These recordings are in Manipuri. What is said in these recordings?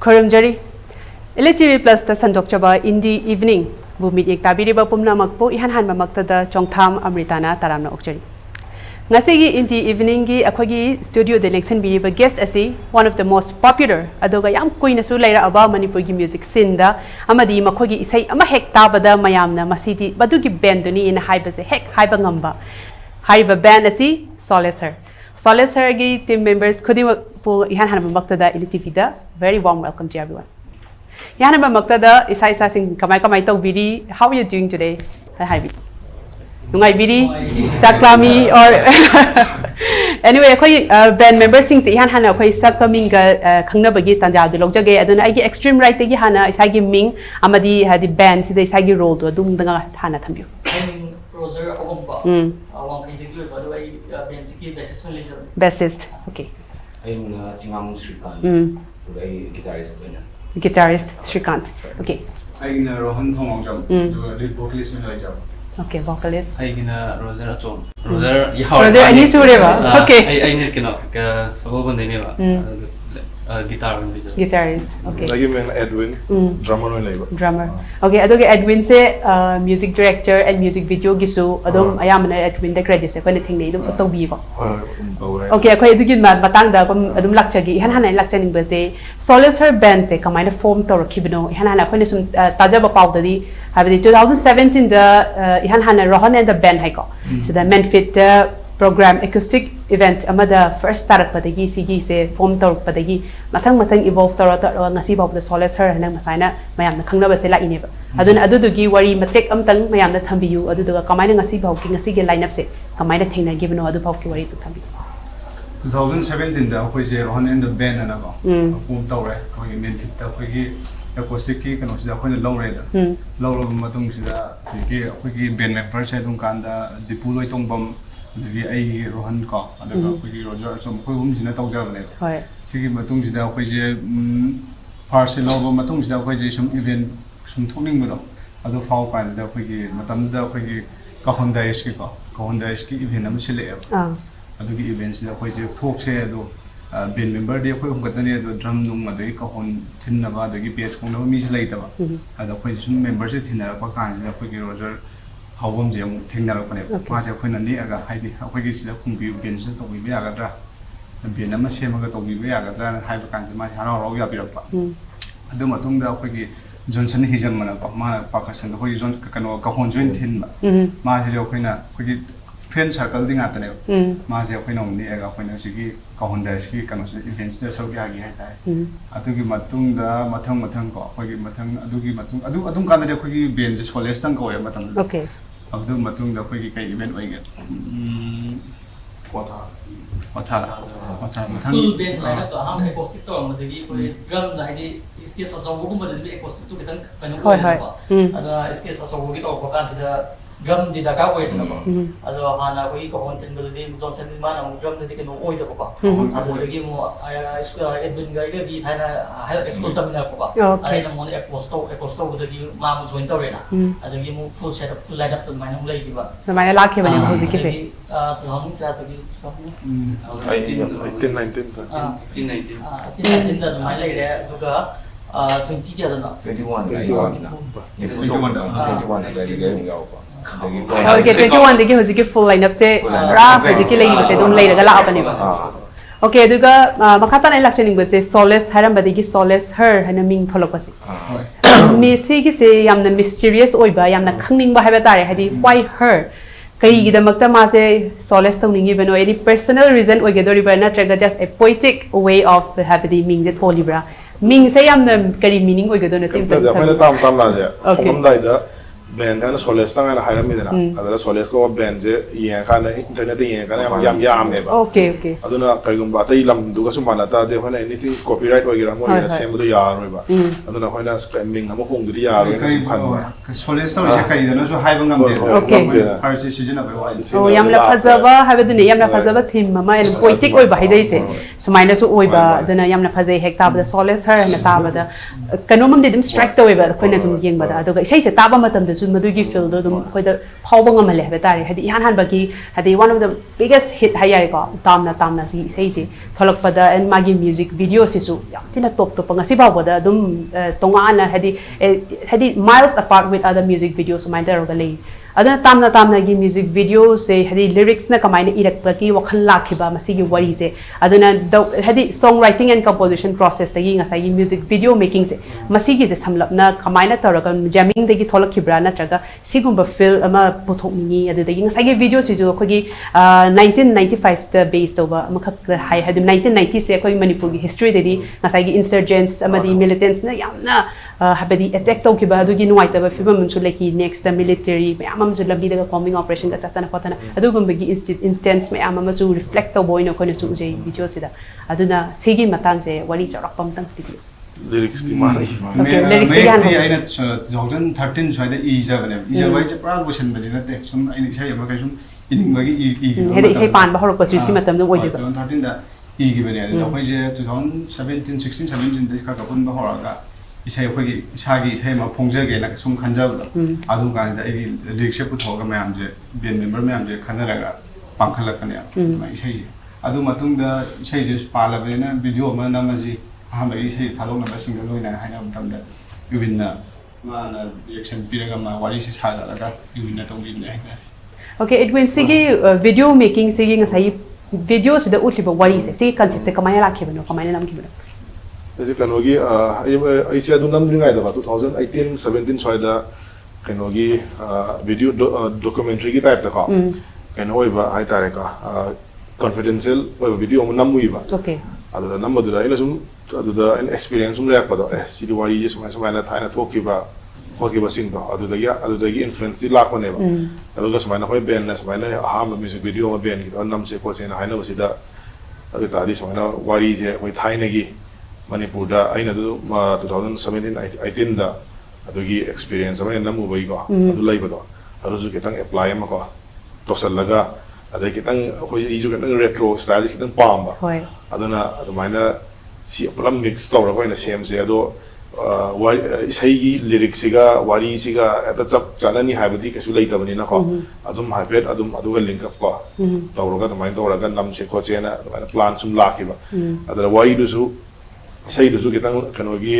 Khoramjari ELITETV Plus ta sandokchaba Indie Evening bu meet ek tabiriba pumna makpo ihan han mamakta da chongtham amritana taramna okchari ngasigi Indie Evening gi akhagi studio de election biriba guest asi one of the most popular adoga yam koina su laira aba Manipur gi music scene da amadi makhogi isai ama hek tabada mayamna masidi badugi band ni in haibase hek haiba ngamba haiba band asi Solace Solace gi team members khudi po ihan han mamakta da ELITETV da very warm welcome to everyone. Yana mamakta isa sing kamay biri. How are you doing today? Hi biri. Nungay biri saklami or anyway akoy band member sing si ihan hana akoy sakkaming ga khangna bagi tanja du logjage aduna ai extreme right gi hana isa gi ming amadi hadi band sida isa gi role do dum danga hana thambiu. Roser Ogomba. Awang kay debut ba do ai band si bassist manager. Bassist. Okay. I'm Chingamu Srikant. Today guitarist. Guitarist Srikant. Okay. I'm Rohan Thongjam. Lead vocalist manager. Okay, vocalist. I'm Roser Achon. Roser, Roser, ani sureva. Okay. I need kino ka sababu bandineva. Guitar manager. Guitarist. Okay. I'm Edwin. Drummer labor. Drummer. Okay. Adoge Edwin se music director and music video gisu adom ayamana Edwin the credits ko anything nei dum tobi ko. Okay. Akoy adugi matang da ko adum lakchagi han hanai lakchaning ba se Solace her band se kamai na form to rakibno han hana ko ne sum taja ba paw dadi habdi 2017 da han hana Rohan and the band hai ko. So the Manipur program acoustic event amada first start padagi sigi se form tor padagi mathang evolve tor ngasi ba the Solace her hanang masaina mayam na khangna ba se la ineba adun adudugi wari matek amtang mayam na thambiyu aduduga kamaina ngasi ba ki ngasi ge lineup se kamaina thengna gibno adu ba ki wari tu thambi 2017 da khoi je Rohan and the band ana ba form tor ko gi main fit ta khoi gi acoustic ki kano sida khoi na long re da long matung sida ki khoi gi band member se dung kan da dipuloi tongbam the I Rohan ko adaga khoi Roger som khoi hum sina tawja bane hoi sigi matung sida khoi je parcel over matung sida khoi je some event sum thoning mo do adu fau pan da khoi gi matam da khoi gi ka honda iski event am sile adu gi event sida khoi je thok se adu band member de khoi hum gatane adu drum nung adu ka hon thin na ba adu gi bass kong na mi sile ta ba adu khoi sum member se thinara pa kan sida khoi gi Roger Hawam jam thingnar ko ne ma ja khoi na ni aga haidi khoi gi sida khung bi ben se to bi ya ga dra ben ama se ma ga to bi ya ga dra hai ba kan se ma haro ro ya bi ra pa adu ma tung da khoi gi Johnson hijam mana pa ma pa ka san khoi jon ka no ka hon join thin ba ma je khoi na khoi gi friend circle ding atane ma je khoi na ni aga khoi na sigi ka hon da sigi ka no se events da sau ya gi hai ta adu gi matung da mathang ko khoi gi mathang adu gi matung adu kan da khoi gi ben je Solace tang ko ya mathang okay adu matung da khoi gi kai event oi ge wata mathang full band lineup to ham acoustic to ma dagi koi drum da hi stage sa go ma dagi acoustic to kitan kanu ko ada stage sa go gi to ko kan da drum di da ka oi na ba ado hana koi ko hon tin di Johnson ma na drum di kanu oi da ko ba dagi mo Edwin ga gi thana school tam na ko ba ai na mo acoustic dagi ma mo join to re na adagi mo full setup lineup to ma na mulai di ba na mai la ke bani music ke se to ham ka dagi 19 da mai lai re duga 20 ya da na 21 okay 21 digi hojiki full lineup se ra hojiki lei se dum lei daga la apani ba okay duga makata na election ba se Solace haram badigi Solace her hana ming tholok ba se me se gi se yamna mysterious oi ba yamna khangning ba haiba tare hadi why her kai gi da makta ma se Solace tong ningi beno any personal reason oi ge dori ba na traga just a poetic way of having ming je tholi bra ming se yamna kari meaning oi ge do na simple tam la ja kom dai da band and Solace tang na hairam mi na adala Solace ko band je yen kana internet yen kana yam me ba okay aduna kai gum ba tai lam du ga sumana ta de hona anything copyright wa gira mo ya sem du ya ro ba aduna hona spamming na mo hong du ya ro kai kan ba Solace to se kai da no so hai bangam de har se season of why oh yamla phazaba habedune yamla phazaba theme ma en poetic oi ba hai jai se sumaina su oi ba aduna yamla phazai hekta ba Solace her na ta ba da kanomam de dim strike to oi ba koina sum yeng ba da aduga isai se ta ba matam de su madugi feel do dum khoi da phawba ngamale ha tare hadi ihan han bagi hadi one of the biggest hit hayai ko tamna si sei ji tholok pada and magi music video si su yam tina top ngasi ba boda dum tonga na hadi miles apart with other music videos my there gali adana tamna gi music video se hadi lyrics na kamaina irak ki wakhal lakhiba masi gi wari se adana hadi songwriting and composition process tagi ngasai gi music video making se masi gi se samlapna kamaina taraga jamming dagi tholakibra na traga sigumba feel ama puthokni adagi ngasai gi video si jo khogi 1995 ta based over amakhak hai hadi 1990 se khoi manipur gi history dadi ngasai gi insurgents amadi militants na yamna habadi attack to ki ba du gi nuai ta ba fibam su like next military amam su lambi daga bombing operation ka tatana patana adu gumba gi instance me amam su reflect to boy no kono su je video sida aduna sigi matang se wali charak pam tang video lyrics di mari lyrics di aina 2013 swaida e jabane e jabai che pra busan badi nate sum aina sai ama kai sum ining bagi hedi sai pan ba horok pa si matam no oje 2013 da e gi bane da khoi je 2017 16 17 da ka bun ba horaga isai khoi isagi isai ma phongjage na sum khanjabda adu kan da ai lyrics se puthoga mayam je band member mayam je khanaraga pangkhalakane ma isai adu matung da isai je palabena video ma namaji ahamba isai thalona ba single loina haina amtamda yuvinna mana reaction piraga ma wari se sala laga yuvinna tongin haina okay Edwin sigi video making sigi ngasai videos da utliba wari se sigi concept se kamaya rakhiba no kamaya nam kibana jadi kanogi ai sia du nam ringai da 2018 17 swaida kanogi video documentary ki type ta ka kanoi ba ai tare ka confidential video mo namui ba okay adu nam du da ina sum adu da an experience sum yak pa do si di wari yes ma na thaina thoki ba sing do adu da gi influence la ko ne ba adu ga sama na khoi ben na sama na aham music video ma ben ki nam se ko se na haina ba sida adu ta di sama na wari je khoi thaina gi Manipur da aina du 2017 18 da adugi experience ama namu bai ko adu lai ba do adu ju ketang apply ma ko to salaga adai ketang khoi iju ketang retro style ketang pam ba aduna adumaina si aplam mix to ra ko na same se ado isai gi lyrics siga wari siga ata chap chanani habadi kesu lai ta bani na ko adum habet adu ga link up ko to ro ga adumaina to ra ga nam se ko chena adumaina plan sum la ki ba adara wari du su say du su kitang kanogi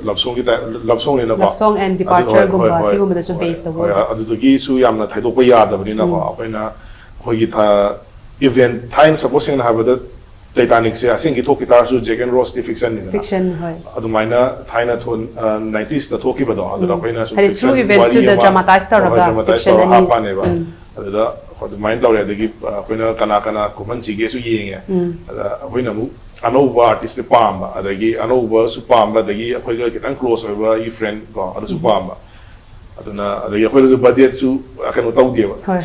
love song ni na ba love song and departure gumba sigum da su based the word adu gi su yamna thaido ko ya da bani na ba apaina khoi gi tha event thain supposing na have the Titanic se asing gi thok guitar su Jack and Rose fiction ni na fiction hoi adu maina thaina thon 90s da thoki ba do adu da apaina su fiction true events to the dramatized of fiction and apa ne ba adu da adu main law ya da gi apaina kana kuman si ge su yenge ada apaina mu anova artist pamba adagi anova su pamba adagi akhoi ga kitang close over you friend ko adu su pamba aduna adagi akhoi su budget su akan utau dia hoi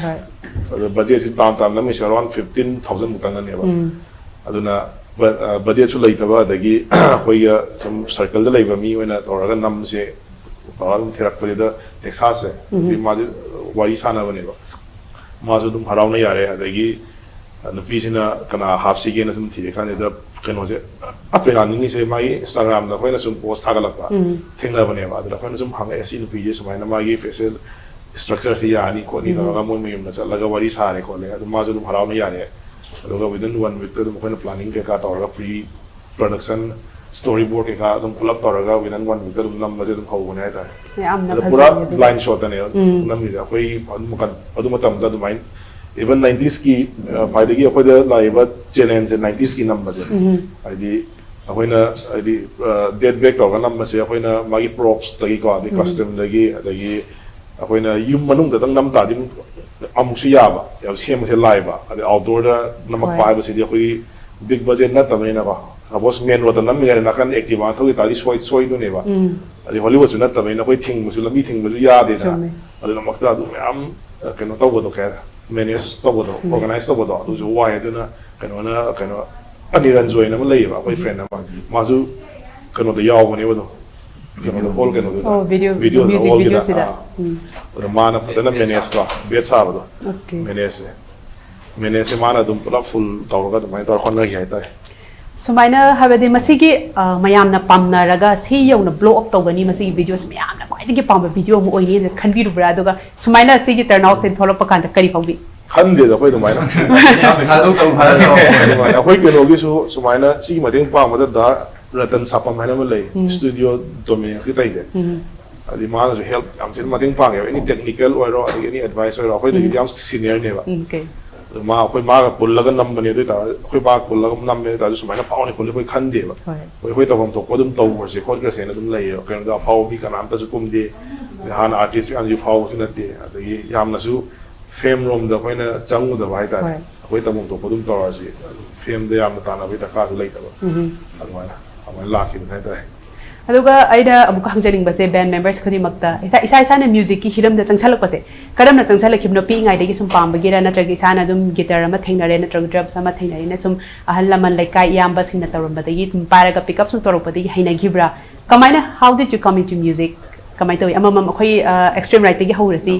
adu budget su tam na mi around 15000 mutang ne ba aduna budget su lai ta ba adagi akhoi ga some circle da lai ba mi wena toraga nam se param therak pa da Texas se bi ma wari sana ba ne ba ma su dum harau na yare adagi nupisina kana half sige na sum thi kan da kano se apena ni se mai Instagram da khoina sum post thagalak ba thengna bane ba da khoina sum hanga esi nu pije samai na mai facial structure se yani ko ni da ga mon mi na chala ga wari sare ko le adu ma ju harau na yare adu ga within 1 week da khoina planning ke ka tawra pre production storyboard ke ka dum pull up tawra ga within 1 week da nam ba dum khau ne ta amna pura blind shot ne nam ni ja khoi adu matam da du main even 90s ki paidagi akhoi da laiba challenge 90s ki number se aidi akhoi na aidi dead back to ga number se akhoi na magi props tagi ko adi custom lagi adagi akhoi na yum manung da dang nam ta dim amusi ya ba ya sem se live ba adi outdoor da namak pa ba se di akhoi big budget na ta na ba abos men ro ta nam ya na kan active ma thoi ta di soi du ne ba adi hollywood su na ta na akhoi thing musu lami thing musu ya de na adi namak ta du am keno to go to ka manage to bodo organize to bodo du wai de na kano ani ran join na lei ba boy friend na ma ju kano de yaw ne bodo kano de hol kano de video music video sida ora mana pa na manage ko bet sa bodo manage mana dum pula full tawra ga mai tor khonna gi ai ta सुमाइना हाबदे मसिगी मयामना पामनारगा सी यौना ब्लो अप तौगनी मसिगी वीडियोस मयामना क्वाइदगी पाम वीडियो म ओइनी खनबिरुब्रा अदुगा सुमाइना सिगी टर्न आउट से थोलप कांदा करी फाउबी खंदे दा कोइ दुमाइना अखोइ केनोगिसु सुमाइना सी मतेंग पामदा दा रतन सापम हाइना म लई स्टूडियो डोमिनेंस की ताइजे अदि मानसु हेल्प याम चिन मतेंग पांगे एनी टेक्निकल ओरो अदि एनी एडवाइस ओरो अखोइ दि याम सीनियर नेबा मा अखोइ मागा पुल्लगा नम्बने दु ता अखोइ बा पुल्लगा नम्मे ता सुमाइना पाउने पुल्ले कोइ खंदेबा कोइ तबम तो कोदुम तौबसे खोदग्रसेना दुम लई केन दा फाउ बि कनाम ता कुमदे हान आर्टिस्ट अन यु फाउ सुनते अदि यामनासु फेम रोम दा कोइना चंगु दा भाई ता अखोइ तबम तो कोदुम तौरासि फेम दे यामना ताना बि ता कासु लैतबा अदुमाना अमन लाखि दु नाइता अदुगा आइदा अमुक हंजनिंग बसे बैंड मेंबर्स खदि मक्ता इसा इसा ने म्यूजिक की हिरम द चंगछलक बसे करम न चंगछलक खिबनो पि ngai दगी सुम पाम बगेरा नत्रग इसाना दुम गिटार अमा थेंगनरे नत्रग ड्रम्स अमा थेंगनरे न सुम अहल लमन लाइका याम बसिन तौरम बदगी पारगा पिकअप सुम तौरक बदगी हैना गिब्रा कमाइना how did you come into music कमाइ तोय अमम अखोइ एक्सट्रीम राइट दगी हौरसी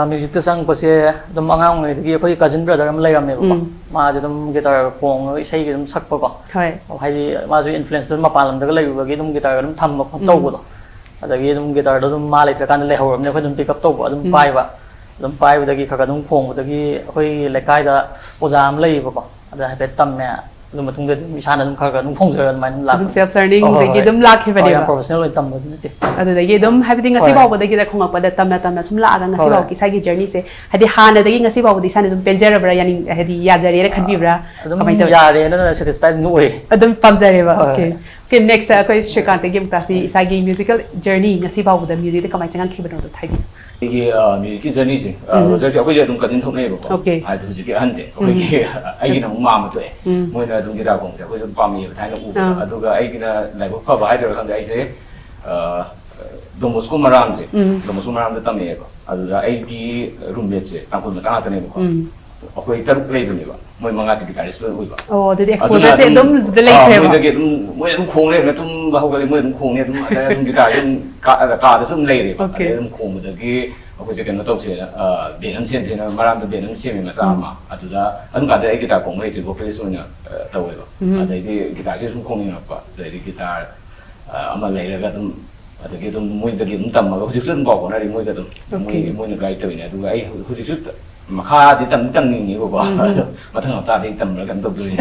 म्यूजिक तो संग पसे दम अंगांग ने दगी अखोइ कजिन ब्रदर हम लैरमे बको मा दम गिटार फोंग इसै गे दम सकप को होय हाइदि माजु इन्फ्लुएंस दम मपालम दग लैरुबगी दम गिटार दम थम तौबो अदगी दम गिटार दम मा लेत्र कान लेहौरम ने खो दम पिकअप तौबो दम पाइबा दगी खगा दम फोंग दगी अखोइ लेकाइ दा ओजाम लैबको अदा हाबे तम्मे दम मतुंग दे मिसाना दम खगा दम फोंजर दम माइन लाक दम सेल्फ लर्निंग दगी दम लाखे बने प्रोफेशनल तम नते अदु दगी दम हाबि ngasi बाव दगी दा खोंग पदा तमना सुम लागा ngasi बाव की सागी जर्नी से हदि हाना दगी ngasi बाव दिसाने दम पेंजरब्रा यानी हदि याजरे खनबिब्रा कमाइ तो यारे न सैटिस्फाइड नुए अदम पमजरेबा ओके नेक्स्ट अखोइ श्रीकांत गे मुतासी सागी म्यूजिकल जर्नी ngasi बाव द म्यूजिक द कमाइ चंगन खिबनो द थाइबि 이게 뮤직 저니지 그래서 아까 이제 좀 같은 통해요. 아 그지 한제. 거기 아이기는 마음도 돼. 뭐나 좀 기다 공자. 그래서 밤에 다니는 우. 아두가 아이기나 라이브 커버 하더라 근데 이제 도모스코 마람제. 도모스코 마람데 담에 아두가 아이기 룸메츠 땅콩 맞아 하더니 뭐. 어거이 따로 레이블이봐. 뭐 망아지 기타리스트 오이봐. the exposure से एकदम delay है वो देखिए तुम खोने में तुम बाहुगले में तुम खोने तुम ada तुम गिटार तुम का तुम ले रहे हो तुम खोम दगी अको जे केनो तोसे बेनन सेन सेन मराम बेनन सेन में मा अदुदा अन का दे गिटार खोम हे वो प्लेस ओना तवेबा अदि गिटार से तुम खोने नपा दि गिटार अमा लेरगा तुम अदगी तुम मोय दगी तुम तमगा हुजिक सुन बाव ना रि मोय दा तुम मोय गाइड तविने अदुगा आई हुजिक सु मखादी तम निंगी को मथंग तादी तमरा कन तबदुनी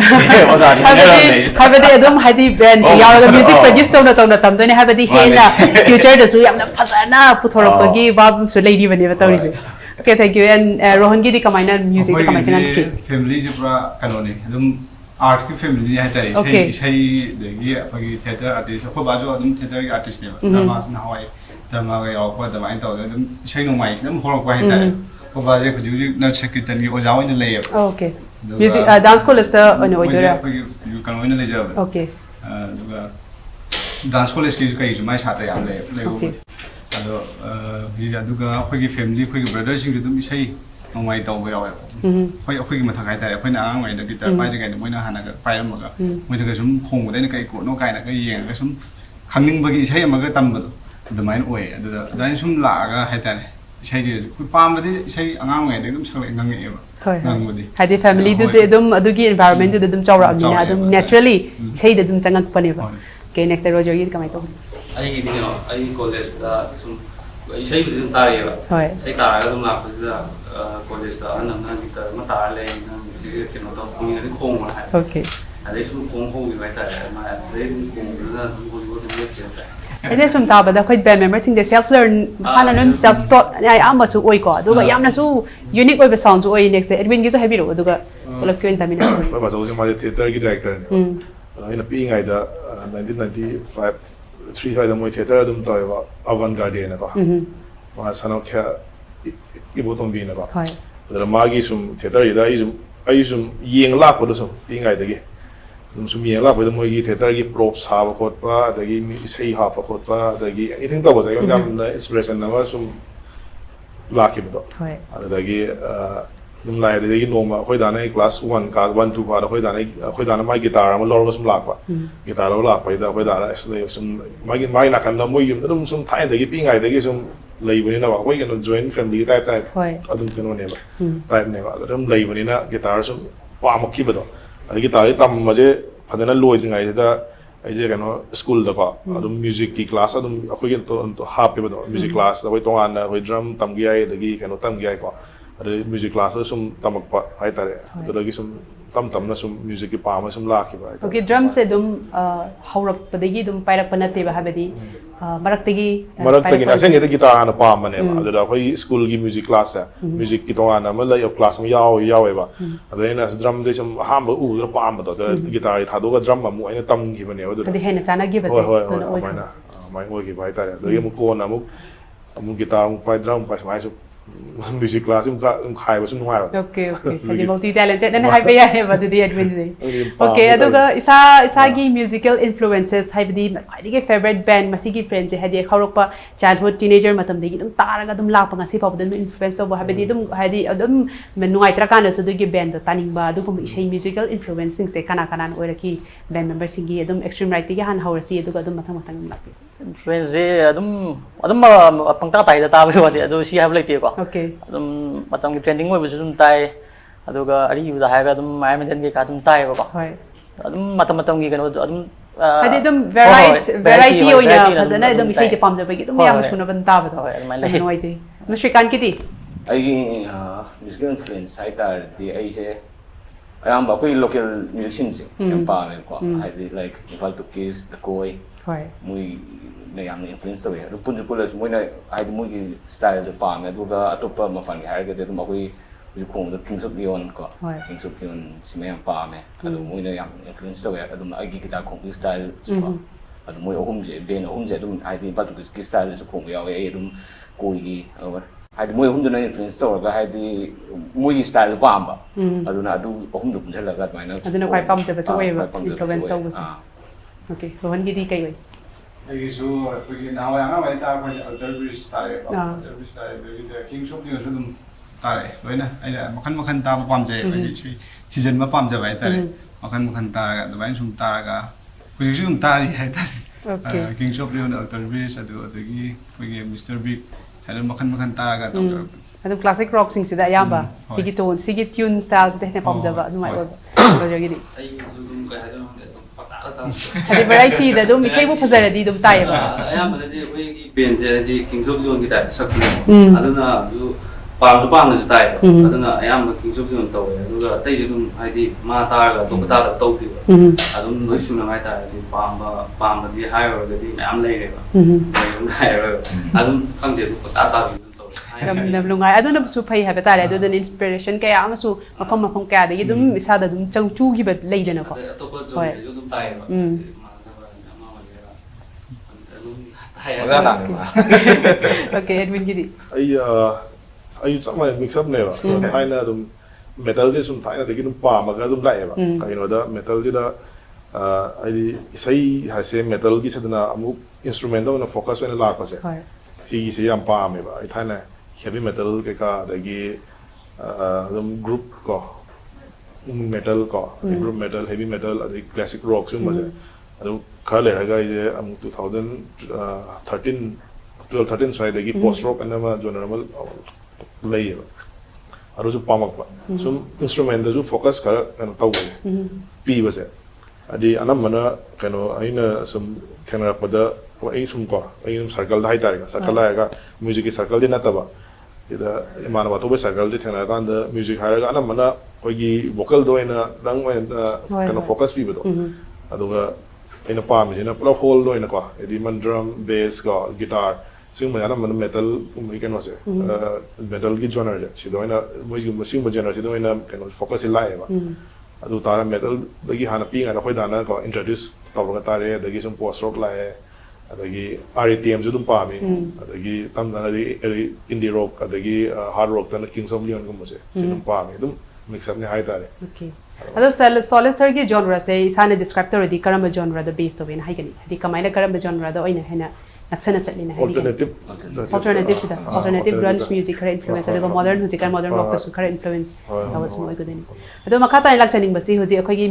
हाबदे अदम हादि ब्रांड यावगा म्यूजिक प्रोड्यूस तौना तमदने हाबदि हेना फ्यूचर दसु यामना फजाना पुथोरपगी बाब सु लेडी बने बताउरिसे okay thank you and Rohan गी दि कमाइना म्यूजिक दि कमाइ चंगन की फैमिली जे पुरा कनोनी अदम आर्ट की फैमिली है तारे इसै दगी अखोगी थिएटर आर्टिस्ट अखो बाजो अदम थिएटर की आर्टिस्ट ने दमास नहाय दमागा यावको दमाइन तौदे अदम इसै नोमाइ दम होरको है तारे को बाजे खुजुजी नर्स कीर्तन की ओजा ओइन ले ओके म्यूजिक डांस कॉलेज ता ओइन ओइदरा यू कन ओइन ले जब ओके दुगा डांस कॉलेज की कई जुमाय छात्र याम ले अदो बि दुगा अखोगी फैमिली अखोगी ब्रदर सिंग दुम इसै नोमाइ तौबो यावे खoi अखोगी मथा गाय तारे अखोइना आंग ओइन गिटार पाइ गाय मोइना हाना पाइरमगा मोइना सुम खोंगदैन कई कोनो गायना कई येंगा सुम खंगनिंगबगी इसै अमगा तमबदो दमाइन ओय अदो दाइन सुम लागा हायताने इसै पामबदी इसै आंगांग ओइन एकदम सले ngangeba ngangबदी हादि फैमिली दु दे दम अदुगी एनवायरनमेंट दु दम चौरा अमिना दम नेचुरली इसै दम चंगक पनेबा के नेक्स्ट रोजर गी कमाइ तो आई दिनो आई कॉलेज दा सुम इसै बदि दम तारेबा होय इसै तारागा दम लापदा कॉलेज दा अनंगा गिटार म तारले सिसे केनो तो पुनिगनि खोंग हाय ओके अदे सुम खोंग हो gi bai तारे मा से खोंग ना सुम हो हो दम के अदे सुम ताबदा खoi band member sing de self learn sana non self taught ai amasu oi ko aduga yamna su unique oiba sound oi next edwin gi so happy ro aduga pulak kyo tamina मैं बात उसे माजे थिएटर की डायरेक्टर है इन पीइंग आइदा 1995 3 साइड मोय थिएटर अदम तोयवा अवन गार्डियन का वहां सनो क्या इबोतों भी ना हाय अदर मागी सुम थिएटर इदा आई सुम येंग लापदो सुम पीइंग आइदा गे सुम येंग लापदो मोय गी थिएटर की प्रोप साब खोटपा अदगी इसै हाप खोटपा अदगी एनीथिंग तबो जाय गाम इंस्पिरेशन नवा सुम लाखिबदो हाय अदगी dum lai de gi noma khoi da nai class 1 ka 1 2 ka khoi da na mai guitar ma lor sum lak pa guitar lo lak pa da khoi da na sum mai na kan na moi yum dum sum thai de gi pi ngai de gi sum lei bani na ba khoi kan join family type adum keno ne ba type ne ba dum lei bani na guitar sum pa ma ki ba do guitar tam ma je ꯐꯖꯅ ꯂꯣꯏꯗ꯭ꯔꯤꯉꯩꯗ ꯑꯩꯁꯦ ꯀꯩꯅꯣ ꯁ꯭ꯀꯨꯜꯗꯀꯣ ꯑꯗꯨꯝ ꯃ꯭ꯌꯨꯖꯤꯛꯀꯤ ꯀ꯭ꯂꯥꯁ ꯑꯗꯨꯝ ꯑꯩꯈꯣꯏꯒꯤ ꯍꯥꯞꯄꯦꯕꯗꯣ ꯃ꯭ꯌꯨꯖꯤꯛ ꯀ꯭ꯂꯥꯁꯇ ꯑꯩꯈꯣꯏ ꯇꯣꯉꯥꯟꯅ ꯑꯩꯈꯣꯏ ꯗ꯭ꯔꯝ ꯇꯝꯒꯦ ꯌꯥꯏ ꯑꯗꯒꯤ ꯀꯩꯅꯣ ꯇꯝꯒꯦ ꯌꯥꯏꯀꯣ ꯑꯗꯩ ꯃ꯭ꯌꯨꯖꯤꯛ ꯀ꯭ꯂꯥꯁꯇ ꯁꯨꯝ ꯇꯝꯃꯛꯄ ꯍꯥꯏꯇꯥꯔꯦ ꯑꯗꯨꯗꯒꯤ ꯁꯨꯝ ꯇꯝ ꯇꯝꯅ ꯁꯨꯝ ꯃ꯭ꯌꯨꯖꯤꯛꯀꯤ ꯄꯥꯝꯃ ꯁꯨꯝ ꯂꯥꯛꯈꯤꯕ ꯍꯥꯏꯇꯥꯔꯦ Okay, drums se dum haurakpadagi dum pairakpa natte ba habadi maraktagi ꯃꯔꯛꯇꯒꯤꯅ ꯑꯁꯦꯡꯕꯗꯤ ꯒꯤꯇꯥꯔ ꯍꯥꯟꯅ ꯄꯥꯝꯕꯅꯦꯕ ꯑꯗꯨꯗ ꯑꯩꯈꯣꯏ ꯁ꯭ꯀꯨꯜꯒꯤ ꯃ꯭ꯌꯨꯖꯤꯛ ꯀ꯭ꯂꯥꯁꯁꯦ ꯃ꯭ꯌꯨꯖꯤꯛꯀꯤ ꯇꯣꯉꯥꯟꯅ ꯑꯃ ꯂꯩ ꯀ꯭ꯂꯥꯁ ꯑꯃ ꯌꯥꯎꯋꯦꯕ ꯑꯗ ꯑꯩꯅ ꯗ꯭ꯔꯝꯗꯤ ꯁꯨꯝ ꯑꯍꯥꯟꯕ ꯎꯕꯗ ꯄꯥꯝꯕꯗꯣ ꯑꯗ ꯒꯤꯇꯥꯔꯒꯤ ꯊꯥꯗꯣꯛꯑꯒ ꯗ꯭ꯔꯝ ꯑꯃꯨꯛ ꯑꯩꯅ ꯇꯝꯈꯤꯕꯅꯦꯕ ꯑꯗꯨꯗ hadi hena chana gi base ꯍꯣꯏ ꯍꯣꯏ ꯍꯣꯏ ꯑꯗꯨꯃꯥꯏꯅ ꯑꯣꯏꯈꯤꯕ ꯍꯥꯏꯇꯥꯔꯦ ꯑꯗꯒꯤ ꯑꯃꯨꯛ ꯀꯣꯟꯅ ꯑꯃꯨꯛ ꯒꯤꯇꯥꯔ ꯑꯃꯨꯛ ꯄꯥꯏ ꯗ꯭ꯔꯝ ꯄꯥꯏ ꯁꯨꯃꯥꯏꯅ ꯁꯨꯝ ꯃ꯭ꯌꯨꯖꯤꯛ ꯀ꯭ꯂꯥꯁ ꯑꯗꯨꯝ ꯈꯥꯏꯕꯁꯨ ꯅꯨꯡꯉꯥꯏꯕ Okay, okay. Hadi multi talented na haiba ya he badudi admin se. Okay, aduga isa gi musical influences haibadi khwaidigi favorite band masigi friends se hadi khawrokpa childhood teenager matam degi dum taraga dum lakpa ngasi pawda dum influence to haibadi dum hadi adum nuai tra kana su dugi band do taningba adugum isai musical influencing se kana kana oiraki band members singi adum extreme right gi han hawrasi aduga adum mathang mathang lakpi. Influence adum pangta tai da ta ba wadi adu si have like ko. Okay. Adum matam ki trending oi bu sum tai aduga ari yu da ha ga adum mai men ki ka dum tai ko. Hoi. Adum matam ki kano adum hadi dum variety oina phazana adum isai je pamja bagi dum yam suna ban ta ba do. Hoi adum lai Noi je. Musrikan kiti. ꯑꯩꯒꯤ ꯃ꯭ꯌꯨꯖꯤꯀꯦꯜ ꯏꯟꯐ꯭ꯂꯨꯌꯦꯟꯁ ꯍꯥꯏꯇꯥꯔꯗꯤ ꯑꯩꯁꯦ ꯑꯌꯥꯝꯕ ꯑꯩꯈꯣꯏ ꯂꯣꯀꯦꯜ ꯃ꯭ꯌꯨꯖꯤꯛꯁꯤꯡꯁꯦ ꯌꯥꯝ ꯄꯥꯝꯃꯦꯀꯣ ꯍꯥꯏꯗꯤ ꯂꯥꯏꯛ ꯏꯝꯐꯥꯜ ꯇꯨꯀꯤꯁ ꯗꯀꯣꯏ Hoi. ꯃꯣꯏꯅ ꯌꯥꯝꯅ ꯏꯟꯐ꯭ꯂꯨꯌꯦꯟꯁ ꯇꯧꯋꯦ ꯑꯗꯨ ꯄꯨꯟꯁꯨ ꯄꯨꯜꯂꯁꯨ ꯃꯣꯏꯅ ꯍꯥꯏꯗꯤ ꯃꯣꯏꯒꯤ ꯁ꯭ꯇꯥꯏꯜꯗꯣ ꯄꯥꯝꯃꯦ ꯑꯗꯨꯒ ꯑꯇꯣꯞꯄ ꯃꯄꯥꯟꯒꯤ ꯍꯥꯏꯔꯒꯗꯤ ꯑꯗꯨꯝ ꯑꯩꯈꯣꯏ ꯍꯧꯖꯤꯛ ꯈꯣꯡꯕꯗ ꯀꯤꯡꯁ ꯑꯣꯐ ꯂꯤꯌꯣꯟ ꯀꯣ ꯀꯤꯡꯁ ꯑꯣꯐ ꯂꯤꯌꯣꯟ ꯁꯤꯃ ꯌꯥꯝ ꯄꯥꯝꯃꯦ ꯑꯗꯨ ꯃꯣꯏꯅ ꯌꯥꯝ ꯏꯟꯐ꯭ꯂꯨꯌꯦꯟꯁ ꯇꯧꯋꯦ ꯑꯗꯨꯝ ꯑꯩꯒꯤ ꯒꯤꯇꯥꯔ ꯈꯣꯡꯕꯒꯤ ꯁ꯭ꯇꯥꯏꯜꯁꯨꯀꯣ ꯑꯗꯨ ꯃꯣꯏ ꯑꯍꯨꯝꯁꯦ ꯕꯦꯟ ꯑꯍꯨꯝꯁꯦ ꯑꯗꯨꯝ ꯍꯥꯏꯗꯤ ꯏꯝꯐꯥꯜ ꯇꯨꯀꯤꯁꯀꯤ ꯁ꯭ꯇꯥꯏꯜꯗꯁꯨ ꯈꯣꯡꯕ ꯌꯥꯎꯋꯦ ꯑꯩ ꯑꯗꯨꯝ ꯀꯣꯏꯒꯤ ꯍꯥꯏꯗꯤ ꯃꯣꯏ ꯑꯍꯨꯝꯗꯨꯅ ꯏꯟꯐ꯭ꯂꯨꯌꯦꯟꯁ ꯇꯧꯔꯒ ꯍꯥꯏꯗꯤ ꯃꯣꯏꯒꯤ ꯁ꯭ꯇꯥꯏꯜꯗꯣ ꯄꯥꯝꯕ ꯑꯗꯨꯅ ꯑꯗꯨ ꯑꯍꯨꯝꯗꯣ ꯄꯨꯟꯁꯤꯜꯂꯒ ꯑꯗꯨꯃꯥꯏꯅ Aduna kwai pamjabase oiba influence tawbase. Okay, Rohan gidi kai oi. ꯑꯩꯒꯤꯁꯨ ꯑꯩꯈꯣꯏꯒꯤ ꯅꯍꯥꯟꯋꯥꯏ ꯑꯉꯥꯡ ꯑꯣꯏꯔꯤꯉꯩ ꯇꯥꯔꯛꯄꯁꯦ ꯑꯜꯇꯔ ꯕ꯭ꯔꯤꯖ ꯇꯥꯔꯛꯑꯦꯀꯣ ꯑꯜꯇꯔ ꯕ꯭ꯔꯤꯖ ꯇꯥꯔꯛꯑꯦ ꯑꯗꯒꯤꯗꯤ ꯀꯤꯡꯁ ꯑꯣꯐ ꯂꯤꯌꯣꯟꯁꯨ ꯑꯗꯨꯝ ꯇꯥꯔꯛꯑꯦ ꯂꯣꯏꯅ ꯑꯩꯅ ꯃꯈꯟ ꯃꯈꯟ ꯇꯥꯕ ꯄꯥꯝꯖꯩ ꯑꯩꯗꯤ ꯏꯁꯩ ꯊꯤꯖꯤꯟꯕ ꯄꯥꯝꯖꯕ ꯍꯥꯏꯇꯥꯔꯦ ꯃꯈꯟ ꯃꯈꯟ ꯇꯥꯔꯒ ꯑꯗꯨꯃꯥꯏꯅ ꯁꯨꯝ ꯇꯥꯔꯒ ꯍꯧꯖꯤꯛꯁꯨ ꯑꯗꯨꯝ ꯇꯥꯔꯤ ꯍꯥꯏꯇꯥꯔꯦ kings of Leon Alter bridge ꯑꯗꯒꯤ ꯑꯩꯈꯣꯏꯒꯤ ꯃꯤꯁꯇꯔ ꯕꯤꯛ ꯍꯥꯏꯅ ꯃꯈꯟ ꯃꯈꯟ ꯇꯥꯔꯒ ꯇꯧꯖꯔꯛꯄꯅꯤ Adum classic rock sing sida ayamba sigi tone sigi tune styles de hena pamjaba adumai oiba. Rojagidi. ꯑꯩꯒꯤꯁꯨ ꯑꯗꯨꯝ ꯀꯩ ꯍꯥꯏꯗꯣꯏꯅꯣ ꯈꯪꯗꯦ ꯑꯗꯨꯝ ꯄꯪꯇꯥꯗ ꯇꯥ Hadi variety da dum isai bu phazaradi dum taiba. ꯑꯌꯥꯝꯕꯗꯗꯤ ꯑꯩꯈꯣꯏꯒꯤ ꯕꯦꯟꯁꯦ ꯍꯥꯏꯗꯤ ꯀꯤꯡꯁ ꯑꯣꯐ ꯂꯤꯌꯣꯟꯒꯤ ꯇꯥꯏꯞꯇ ꯁꯛꯄꯅꯦꯕ ꯑꯗꯨꯅ ꯄꯥꯝꯁꯨ ꯄꯥꯝꯅꯁꯨ ꯇꯥꯏꯕ ꯑꯗꯨꯅ ꯑꯌꯥꯝꯕ ꯀꯤꯡꯁ ꯑꯣꯐ ꯂꯤꯌꯣꯟ ꯇꯧꯋꯦ ꯑꯗꯨꯒ ꯑꯇꯩꯁꯨ ꯑꯗꯨꯝ ꯍꯥꯏꯗꯤ ꯃꯥ ꯇꯥꯔꯒ ꯑꯇꯣꯞꯄ ꯇꯥꯗꯕ ꯇꯧꯗꯦꯕ ꯑꯗꯨꯝ ꯂꯣꯏ ꯁꯨꯅꯕ ꯍꯥꯏꯇꯥꯔꯗꯤ ꯄꯥꯝꯕꯗꯤ ꯍꯥꯏꯔꯨꯔꯒꯗꯤ ꯃꯌꯥꯝ ꯂꯩꯔꯦꯕ ꯑꯗꯨꯝ ꯍꯥꯏꯔꯣꯏꯕ ꯑꯗꯨꯝ ꯈꯪꯗꯦ ꯑꯗꯨꯝ ꯄꯪꯇꯥ ꯇꯥꯕꯤ Nam lungai aduna su phai ha betare aduna inspiration kaya amasu mafam kaya dagi dum isada dum changchu gi ba leidana ko. ꯑꯇꯣꯞꯄ ꯖꯣꯟꯗꯁꯨ ꯑꯗꯨꯝ ꯇꯥꯏꯌꯦꯕ ꯃꯥꯟꯅꯕ ꯑꯃ ꯑꯣꯏꯒꯦꯔꯥ ꯑꯗꯨꯝ Okay, Edwin gidi. ꯑꯩ ꯆꯞ ꯃꯥꯟꯅꯩ ꯃꯤꯛꯁ ꯑꯞꯅꯦꯕ ꯊꯥꯏꯅ ꯑꯗꯨꯝ ꯃꯦꯇꯜꯁꯦ ꯁꯨꯝ ꯊꯥꯏꯅꯗꯒꯤ ꯑꯗꯨꯝ ꯄꯥꯝꯃꯒ ꯑꯗꯨꯝ ꯂꯥꯛꯑꯦꯕ ꯀꯩꯅꯣꯗ ꯃꯦꯇꯜꯁꯤꯗ ꯍꯥꯏꯗꯤ ꯏꯁꯩ ꯍꯥꯏꯁꯦ ꯃꯦꯇꯜꯒꯤꯁꯤꯗꯅ ꯑꯃꯨꯛ ꯏꯟꯁꯇ꯭ꯔꯨꯃꯦꯟꯗ ꯑꯣꯏꯅ ꯐꯣꯀꯁ ꯑꯣꯏꯅ ꯂꯥꯛꯄꯁꯦ ꯁꯤꯒꯤꯁꯦ ꯌꯥꯝ ꯄꯥꯝꯃꯦꯕ ꯑꯩ ꯊꯥꯏꯅ ꯍꯦꯚꯤ ꯃꯦꯇꯜ ꯀꯩꯀꯥ ꯑꯗꯒꯤ ꯑꯗꯨꯝ ꯒ꯭ꯔꯨꯞ ꯀꯣ ꯃꯦꯇꯜ ꯀꯣ ꯒ꯭ꯔꯨꯞ ꯃꯦꯇꯜ ꯍꯦꯚꯤ ꯃꯦꯇꯜ ꯑꯗꯒꯤ ꯀ꯭ꯂꯥꯁꯤꯛ ꯔꯣꯛ ꯁꯤꯒꯨꯝꯕꯁꯦ ꯑꯗꯨ ꯈꯔ ꯂꯩꯔꯒ ꯑꯩꯁꯦ ꯑꯃꯨꯛ 2012-13 ꯁ꯭ꯋꯥꯏꯗꯒꯤ ꯄꯣꯁ ꯔꯣꯛ ꯑꯅ ꯑꯃ ꯖꯣꯅꯔ ꯑꯃ ꯂꯩꯌꯦꯕ ꯑꯗꯨꯁꯨ ꯄꯥꯝꯃꯛꯄ ꯁꯨꯝ ꯏꯟꯁꯇ꯭ꯔꯨꯃꯦꯟꯗꯁꯨ ꯐꯣꯀꯁ ꯈꯔ ꯀꯩꯅꯣ ꯇꯧꯕꯁꯦ ꯄꯤꯕꯁꯦ ꯍꯥꯏꯗꯤ ꯑꯅꯝꯕꯅ ꯀꯩꯅꯣ ꯑꯩꯅ ꯁꯨꯝ ꯊꯦꯡꯅꯔꯛꯄꯗ ꯑꯩ ꯁꯨꯝ ꯀꯣ ꯑꯩ ꯁꯨꯝ ꯁꯔꯀꯜꯗ ꯍꯥꯏꯇꯥꯔꯦ ꯁꯔꯀꯜ ꯍꯥꯏꯔꯒ ꯃ꯭ꯌꯨꯖꯤꯛꯀꯤ ꯁꯔꯀꯜꯗꯤ ꯅꯠꯇꯕ ꯁꯤꯗ ꯏꯃꯥꯟꯅꯕ ꯑꯇꯣꯞꯄ ꯁꯔꯀꯜꯗꯤ ꯊꯦꯡꯅꯔꯀꯥꯟꯗ ꯃ꯭ꯌꯨꯖꯤꯛ ꯍꯥꯏꯔꯒ ꯑꯅꯝꯕꯅ ꯑꯩꯈꯣꯏꯒꯤ ꯚꯣꯀꯜꯗ ꯑꯣꯏꯅ ꯅꯪ ꯑꯣꯏꯅ ꯀꯩꯅꯣ ꯐꯣꯀꯁ ꯄꯤꯕꯗꯣ ꯑꯗꯨꯒ ꯑꯩꯅ ꯄꯥꯝꯃꯤꯁꯤꯅ ꯄꯨꯂꯞ ꯍꯣꯜꯗ ꯑꯣꯏꯅꯀꯣ ꯍꯥꯏꯗꯤ ꯗ꯭ꯔꯝ ꯕꯦꯁ ꯀꯣ ꯒꯤꯇꯥꯔ ꯁꯤꯒꯨꯝꯕ ꯑꯅꯝꯕꯅ ꯃꯦꯇꯜꯒꯨꯝꯕꯒꯤ ꯀꯩꯅꯣꯁꯦ ꯃꯦꯇꯜꯒꯤ ꯖꯣꯅꯔꯁꯦ ꯁꯤꯗ ꯑꯣꯏꯅ ꯁꯤꯒꯨꯝꯕ ꯖꯣꯅꯔꯁꯤꯗ ꯑꯣꯏꯅ ꯀꯩꯅꯣ ꯐꯣꯀꯁꯁꯦ ꯂꯥꯛꯑꯦꯕ ꯑꯗꯨ ꯇꯥꯔ ꯃꯦꯇꯜꯗꯒꯤ ꯍꯥꯟꯅ ꯄꯤꯉꯥꯏꯗ ꯑꯩꯈꯣꯏ ꯗꯥꯅ ꯀꯣ ꯏꯟꯇ꯭ꯔꯣꯗ꯭ꯌꯨꯁ ꯇꯧꯔꯒ ꯇꯥꯔꯦ ꯑꯗꯒꯤ ꯁꯨꯝ ꯄꯣꯁ ꯔꯣꯛ ꯂꯥꯛꯑꯦ ꯑꯗꯒꯤ RETMꯁꯨ ꯑꯗꯨꯝ ꯄꯥꯝꯃꯤ ꯑꯗꯒꯤ ꯇꯝꯗꯅꯗꯤ ꯏꯟꯗꯤ ꯔꯣꯛ ꯑꯗꯒꯤ ꯍꯥꯔꯗ ꯔꯣꯛꯇꯅ ꯀꯤꯡꯁ ꯑꯣꯐ ꯂꯤꯌꯣꯟꯒꯨꯝꯕꯁꯦ ꯁꯤ ꯑꯗꯨꯝ ꯄꯥꯝꯃꯤ ꯑꯗꯨꯝ ꯃꯤꯛꯁ ꯑꯞꯅꯤ ꯍꯥꯏꯇꯥꯔꯦ Okay. Ado Solace sir gi genre se isana describe tawdi karamba genre da based obena haigani hadi kamaina karamba genre da oina hena naksana chatlina haigani alternative grunge music kara influence ado modern music modern rock su kara influence was mo godeni ado makata ilak chaning basi hoji akhoi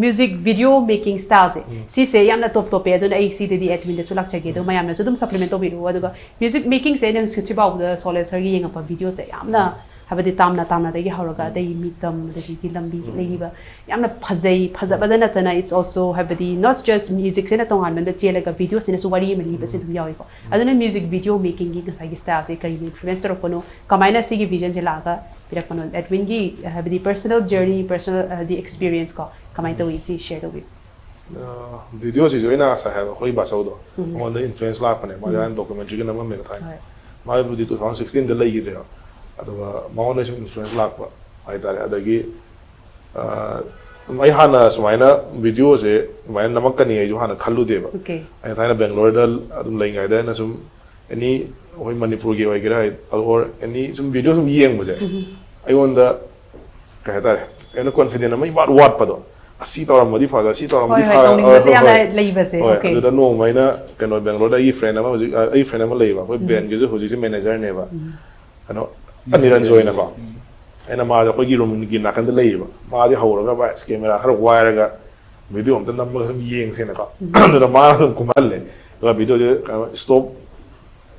music video making styles si se yamna top ado ai si de admin de sulak chage do mayamna su dum supplement obiru ado music making se ne su chibaw da Solace sir gi yenga pa video se yamna habadi tamna dagi hawraga dai mitam dagi lambi lehiba yamna phajai phajabada natana it's also habadi not just music sena tongan manda chelaga video sena su wari mali base dum yawi ko aduna music video making gi ngasai gi style se kai influence ro kono kamaina sigi vision se laga pirak kono Edwin gi habadi personal journey personal the experience ko kamai to we see share with video si joina sa ha khoi ba sau do on the influence la pane ma yan documentary na ma me thai ma bu di 2016 da lai gi de adwa ma on the influence la ba ai tare adagi mai hana sumaina video se mai namak kani ai jo hana khallu de ba okay ai thaina Bangalore dal adum lai ngai da na sum any hoi Manipur ge wai gira or any sum video sum yeng bu je ai on da ka tare ena confident mai what pa do si tawra modi fa si tawra modi fa se yamna leiba se okay adu da no mai na kano Bangalore da ai friend ama ai friend ama leiba hoi ben ge jo hoji se manager ne ba ano aniran join ko ena ma da khoi gi room gi na kan da leiba ma di hawra ga ba camera khar wire ga video am da nam ga sam yeng se na ka da ma ko malle da video de stop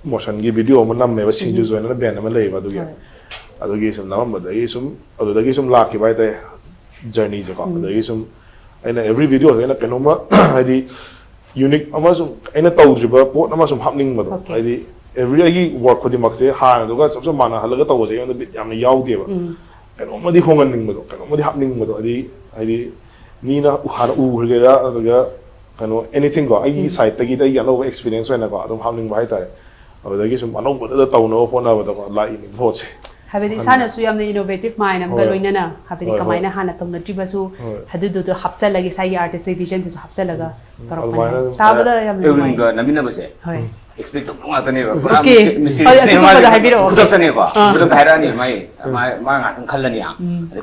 motion gi video ma nam me ba sing ju join na ben ma leiba du ge adu gi sum nam ba da gi sum adu da gi sum la ki bai ta journey je ko da gi sum ena every video ena kanoma hadi unique ama sum ena tawdriba pot ama sum happening ba do hadi every agi work ko di makse ha do ga sabse mana halaga taw je yona bit yamna yaw de ba kanoma di hongan ning ba do kanoma di happening ba do hadi ni na u har u ge ra ga kano anything go ai side ta gi da ya no experience na ko adum happening ba ta da gi sum ano ba da taw no phone na ba do la in ho che habedi sana su yamna innovative mind am galoina na habedi kamaina hana tongna triba su hadu do hapcha lagi sai artist vision to hapcha laga tarapana tabada yamna Edwin ga namina base hoy expect to nga tane ba pura Okay. mysterious Ay, ne ito ma pa ba habiro? kudak tane ba kudak haira ni mai ma nga tang khalani ya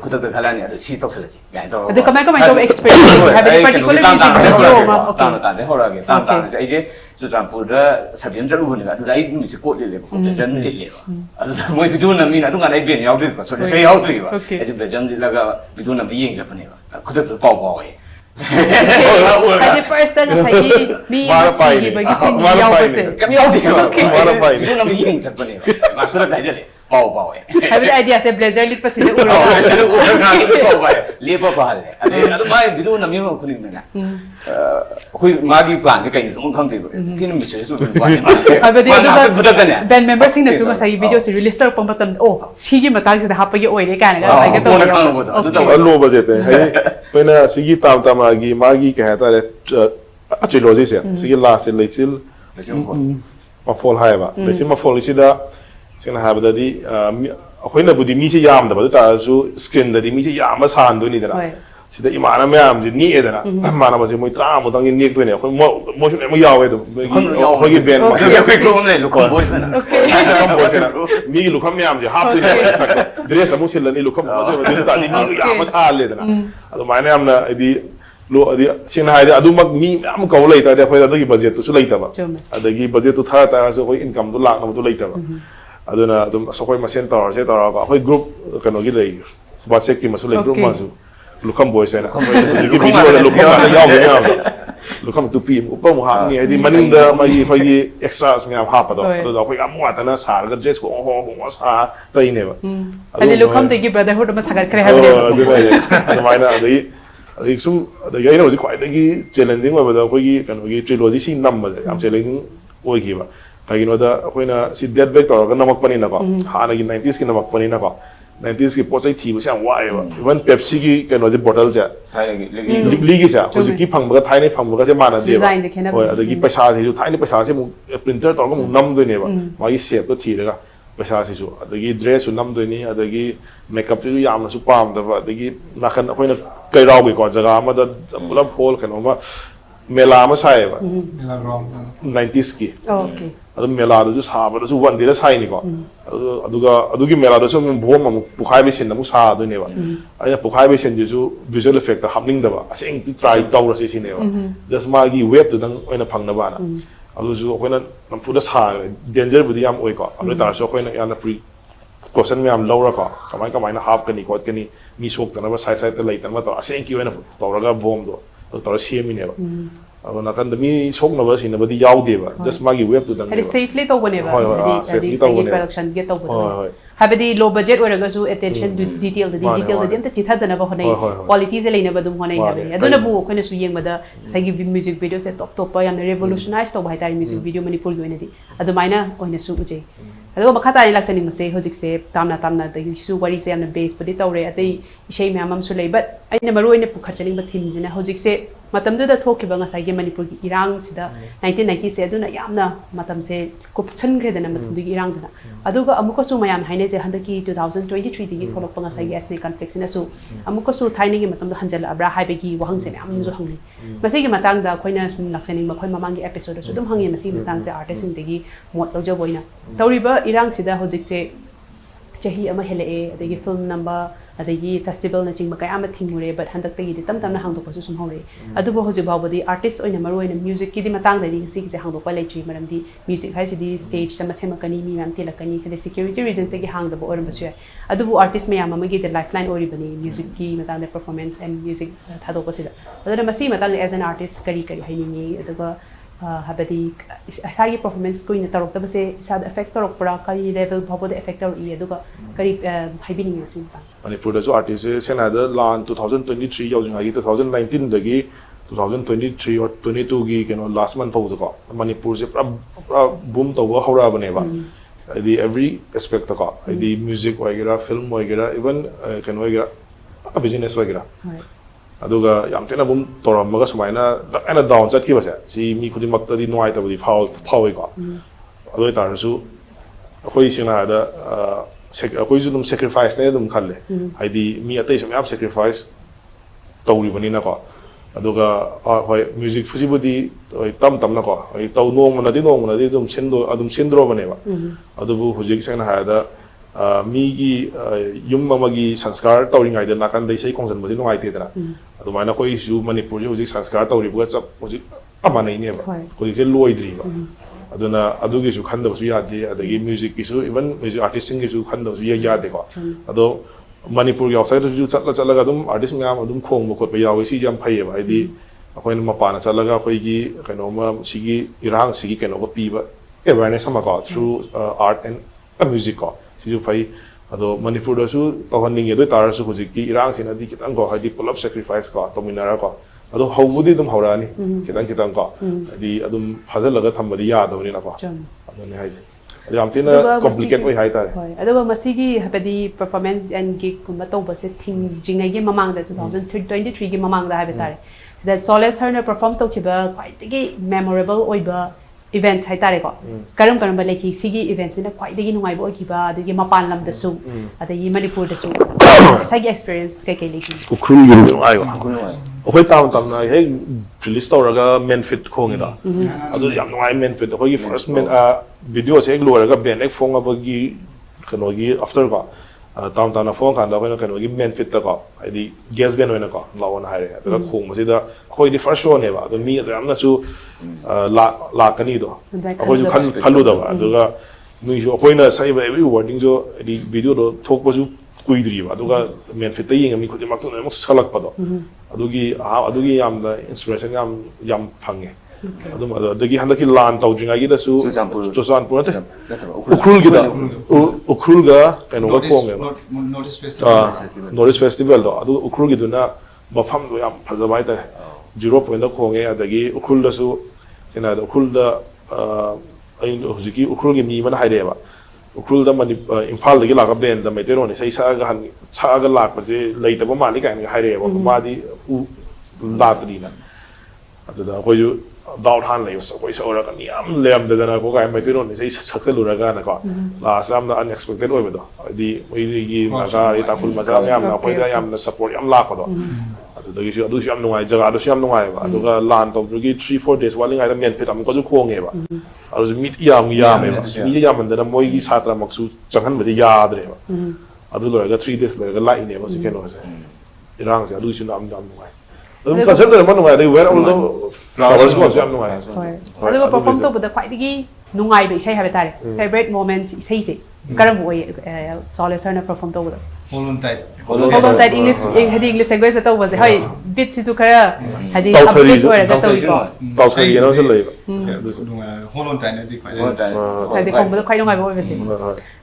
kudak da khalani ya si tok salasi ya to adu kamai to experience habedi particular music video ma okay ta de hora ge ta ta ai je ju jan pu da sabien jaru ni ga da ai ni si ko le le ko jan le le ba adu moi video na mi na tu nga dai bien yaw de ba so se yaw de ba ai je jan la ga video na bi yeng ja pa ne ba kudak da pao pao ai At the first time say me sigi bagi sigi yaw base kami yaw de ba Mara pai ni. video na bi yeng ja pa ne ba ma kudak da jale pao pao ai habedi idea se blazer lit pasine uro lepa bahal adu mai video na mi ma khuli na khoi magi plan je kai sum khang de tin mi se su ba ne habedi kudak da ne band member sing na su sai video se release tar pam patam oh sigi matang se hapagi oi re kana ga ga to allo ba je te hai pena sigi tam agi magi ka ta le trilogy se sigi last le sil ma fall hai ba le sil ma fall si da sing ha ba da di khoi na budi mi se yam da ba ta su screen da di mi se yam ma san do ni da sida imana myam ji ni edana mana ba je moi tra mo dang ni ne khoi mo shu ne mo yaw edo khoi gi ben ma ya khoi ko ne lu ko boys na mi lu kham myam ji hap ni sak dress amu sil ni lu kham ma de ta ni ni ya ma sa le dana adu mana am na edi lo adi sin ha adu mak mi am ko lai ta de khoi da gi budget tu su lai ta ba adagi budget tu tha ta so khoi income tu lak na tu lai ta ba aduna adum so khoi ma sen ta se ta ba khoi group kano gi lai ba se ki ma su lai group ma su lukam boys na video da lukam na yaw ya lukam tu pi ko mo ha ni di maning da mai fa yi extras me ha pa do da ko ga mo ta na sa ga dress ko ho sa ta ine ba adi lukam de gi brotherhood ma sagar kare habedi adu mai na adi sum da ga ina ji kwai da gi challenging ba da ko gi kan gi trilogy si nam ba am challenging oi gi ba ka gi no da ko na si dead back to ga namak pani na ko ha na gi 90s ki namak pani na ko 90s की पोचै थीब से वाय इवन पेप्सी की कनो जे बोतल से लिगी से होजि की फंगबगा थाइने फंगबगा से माना दे होय अदगी पैसा से जो थाइने पैसा से प्रिंटर तो को नम दोने बा मागी शेप तो थीरगा पैसा से जो अदगी ड्रेस सु नम दोनी अदगी मेकअप से याम सु पाम द अदगी नाखन अखोइना कैराव की को जगह मा द पुलब होल कनो मा मेला मा साय बा मेला ग्राउंड 90s की okay adu mela du sa ba du one day sai ni ko adugi mela du so bom am pukhai be sin mu sa du ne ba aya pukhai be sin ju visual effect ta happening da ba aseng ti try taw ra si ne ba just ma gi web tu dang oina phang na ba na adu ju ko na nam fu da sa danger bu di am oi ko adu ta so ko na ya na free question me am low ra ko kamai na half ka ni ko ka ni mi sok ta na ba sai ta lai ta ma to aseng ki oina taw ra ga bom do to ra si mi ne ba अब नाकन दमी सोक न बस इन बदी याव देबा जस्ट मागी वेब तु दंग adi safely to bone ba adi safely to bone production get to bone habadi low budget oiraga su attention detail the amta chithadana ba honai quality se leina ba dum honai habe aduna bu khone su yengmada sagi music video se top pa yam revolutionize to bhai tari music video Manipur gi oinadi adumaina oina su uje adu makha tani laksani mase hojik se tamna the su wari se amna base padi tawre atai isei myamam su lei but aina maru oina pukhachaling ba thim jina hojik se matam du da thokiba nga sagi Manipur gi irang sida 1990 se aduna yamna matam se kupchan gre dana matam gi irang dana aduga amuka su mayam haine je handaki 2023 digi tholok nga sagi ethnic conflict na su amuka su thaini gi matam da hanjal abra haibe gi wahang se myam ju hangni masi gi matang da khoina sum laksani ma khoi mamang gi episode su dum hangi masi matang se artist sing digi mot lawja boina tawriba irang sida hojik se chahi ama hele adagi film number adagi festival na chingba kaya ama thingure but handak tagi tam tam na hangdo ko sum hore adubo hoji bawbadi artist oina maru oina music ki di matang da di si se hangdo pa lei chi maram di music hai si di stage sama sema kani mi mam tilakani kade security reason tagi hangda bo oram basu adubo artist mayam amagi the lifeline ori bani music ki matang da performance and music thado ko sida adana masi matang as an artist kari haini aduga habadi asagi performance ko ina tarok tabase sad effect tarok para kari level bhabo de effect tarok i aduga kari haibini ngi Manipur da so artist se na da lan 2023 yaw jinga 2019 dagi 2023 or 22 gi keno last month pau ko Manipur se pra boom to wa hora bane ba the every aspect ka the music wagera film wagera even keno wagera business wagera aduga yam tena bum toram maga sumaina ana down chat ki ba si mi khudi makta di noi ta budi phau ko adu tar su khoi sina da khoi ju dum sacrifice ne dum khalle haidi mi atai sam yam sacrifice tawri bani na ko aduga hoi music fusi budi tam na ko hoi taw nong na di dum sendro bane ba adubu hujik sena ha da mi gi yum mamagi sanskar tawri ngai da nakan dai sei kongsan budi ngai te dra adumana koi ju Manipur ju hujik sanskar tawri bu chap hujik amana ne ba koi je loi dri ba aduna adugi su khanda su ya de adagi music ki su even music artist sing ki su khanda su ya de ko ado Manipur gi outside ju chatla ga dum artist ngam adum khong mo khot ba yawi si jam phai ba idi akoin mapana chatla koi gi kaino ma sigi irang sigi kaino ko pi ba awareness ma ko through art and music ko si ju phai ado Manipur da su tawhaning ye do tar su hujik ki irang sin adi kitang ko hadi pull up sacrifice ko tominara ko ado hawbudi dum hawrani kitang ko adi adum phajalaga thambadi ya dawni na ko adone hai adi amtina complicate oi hai tare aduga masigi habadi performance and gig kuma to base thing jingai ge mamang da 2023 gi mamang da habi tare that Solace herna perform to kiba quite the memorable oiba event hai tare ko karam ba leki sigi events na quite the nungai bo kiba adigi mapan lam da su adigi Manipur da su sagi experience kai leki ukhul gi nungai ba okoi tam na he release to raga main fit khong da adu yam nungai main fit okoi first main video se ek lo raga ben ek phong abagi kano gi after ka tam na phong kan da kano gi main fit ta ka adi guest ben oina ka lawon haire da khong ma da khoi di first show ne ba do mi da amna su la kani do akoi ju khalu da ba aduga mi ju akoi na sai ba every wording jo di video do thok ba ju kuidri ba aduga main fit ta yeng mi khoti mak to na mak salak pa do adugi yam da inspiration yam phange adum adagi handaki lan taw jinga gi da su Chosanpur te ukhul ga keno ga kong Notice festival do adu ukhul gi duna mafam do yam phajabai ta 0 point da khonge adagi ukhul da su ina da ukhul da ai hojiki ukhul gi mi man haire ba ukhul da mani Imphal da gi la ga ben da metero ne sai sa ga lak ba je leita ba mali ka ga haire ba ma di ladri na adada ko ju daud han le so ko so ra ka ni am lem da na ko ga metero ne sai sakse lu ra ga na ko la sam da unexpected oi ba do di oi gi ma ga ta kul ma ja yam na ko da yam na support yam la ko do adada gi adu yam nungai jaga adu yam nungai ba adu ga lan to gi 3-4 days waling ai da men pit am ko ju khong e ba adu mit yam me ba mi yam da na moi gi satra maksu changhan ba ya dre ba adu lo ga 3 days ga la ine ba se keno se irang se adu sin am nungai adum ka sen da man nungai dei where all the flowers ko jam nungai adu perform to the quite the nungai be sai ha tare favorite moment sai se karam oi Solace herna perform to hold on tight hold on tight English hadi English language ta wa se hoi bit si su khara hadi update ora ga tawi ko tau thari no se lei hold on tight di khoi hadi ko bu khoi ngai ba ba se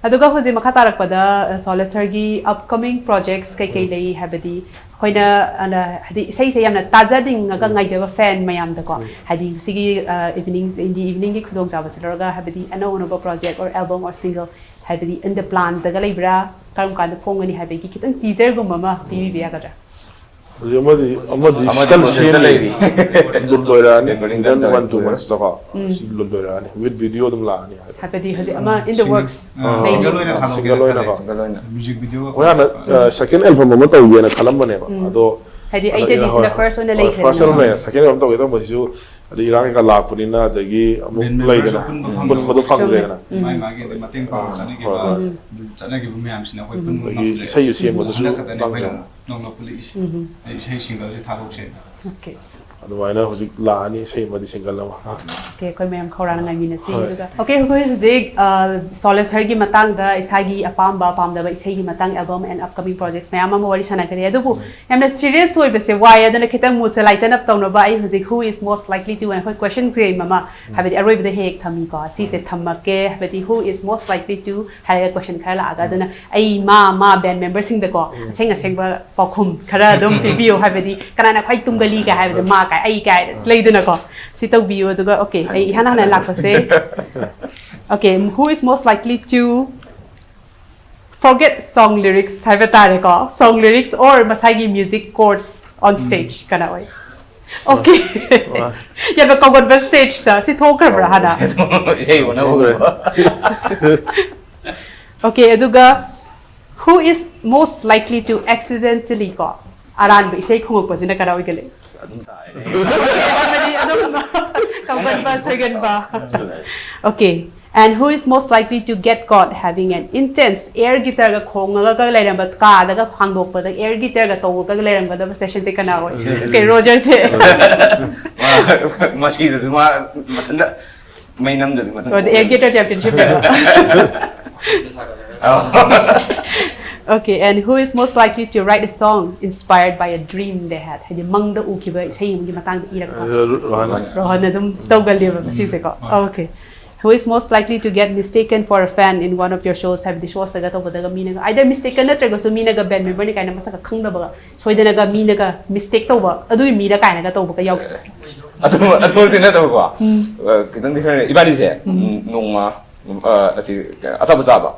aduga hoji makha tarak pada Solace gi upcoming projects kai kai lei habadi hoina ana hadi sei sei yamna tajading ga ngai jaba fan mayam da ko hadi sigi evenings in the evening gi khudong jaba se ga habadi ano project or album or single habadi in the plans daga leibra karum kan phongani habagi kitang teaser gum mama tv biya gadra amadi still same lulloirani then 1-2 months taka lulloirani with video dum laani habadi haji ama in the works single loina single music video ko second album ma tawena khalambane ba ado hadi aite this is the first one like first one second album taweda mo sisu adi irang ka la purina dagi amuk laigana pun madu phangdena mai magi de mateng pa chana ki bumi am sina koi pun no sai yu sem madu no police ai sai single se thalok se okay adumaina hojik laani sai madi single lama okay koi mem khorana ngai mina si duga okay koi hojik Solace gi matang da isagi apamba pamda ba isagi matang album and upcoming projects mayam ma wari sana kare adubu yamna serious oi bese why adana khitam mu se lighten up tawna ba ai hojik who is most likely to and question se mama habedi aroi bde hek thami ko si se thamake habedi who is most likely to have a question khala aga adana ai ma band member sing da ko sing ba pakhum khara dum pibio habedi kana na khai tumgali ga habedi ma ai kai leiduna ko si tau bio duga okay ai hana lak pa se okay who is most likely to forget song lyrics have tare ko song lyrics or masagi music chords on stage kana oi okay ya ba ko gon stage ta si thok ra hana okay aduga who is most likely to accidentally ko aran ba isai khungok pa sina kana oi gele okay and who is most likely to get caught having an intense air guitar ga khonga ga lairamba ka daga phangdok pa da air guitar ga taw ga lairamba da session se kana okay Roger se masi da ma matanda mai nam da matanda air guitar championship okay and who is most likely to write a song inspired by a dream they had hadi mangda ukiba sei gi matang ira ko rohana dum tawgal ba si se ko okay who is most likely to get mistaken for a fan in one of your shows have the show saga to bodaga mina either mistaken na trago so mina ga band member ni kaina masaka khangda ba soidana ga mina ga mistake to ba adu mina kaina ga to ba yaw adu dina to ko kitang different ibani se nongma asi asaba saba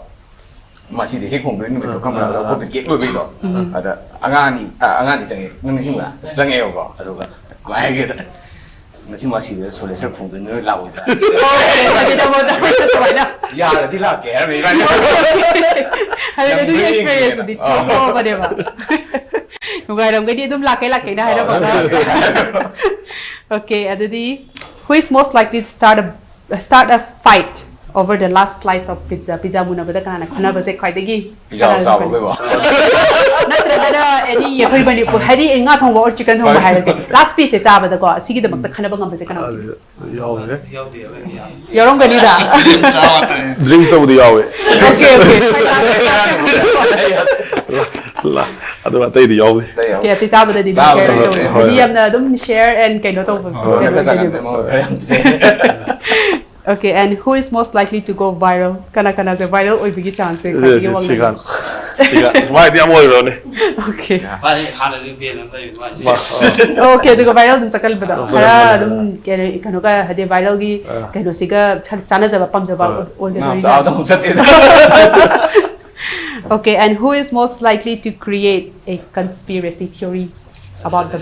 masih di sini kumpul ni betul kamu nak kau fikir dua betul, ada angani jangan ni sih lah, jangan ya kau, ada kau, kau ayah kita, masih dia Solace kumpul ni lalu dah. tidak mau dah, ya ada di lagi ya, memang. Ada itu experience di, oh pada apa? Bukan orang dia itu laki dah ada apa? Okay, ada di, who is most likely to start a fight over the last slice of pizza muna bada kana khana base khaidagi pizza sa ba ba natra da any khoi bani ko hari nga thong or chicken thong ba hai last piece cha ba da ko sigi da mak khana ba ngam base kana yorong gani da drinks of the yawe la adu atai di yawe ke ti cha ba da di share di am na dum share and kaino to okay and who is most likely to go viral kana se viral oi bigi chance why dia moi ro ne okay Bali hala ri be na bai okay the viral dum sakal bada khara dum kene kanu ka hade viral gi kanu siga chana jaba pam jaba all the okay and who is most likely to create a conspiracy theory about the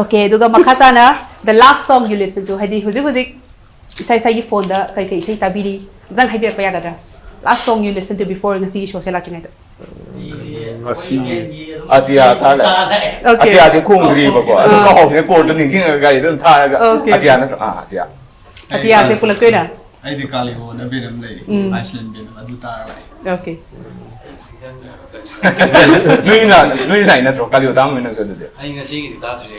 okay duga makata na the last song you listen to hadi huzik sai phone da kai sai tabiri jang hai be pa ya gadra last song you listen to before ngasi show se la kingai ngasi atia ta la okay atia je khung ri ba ko ko ho ne ko de ning sing ga ri dum tha ga atia na atia se pulak na ai di kali ho na be nam le Iceland be na adu ta ra okay Nui na tro kali utama na so de. ai ngasi gi ta tri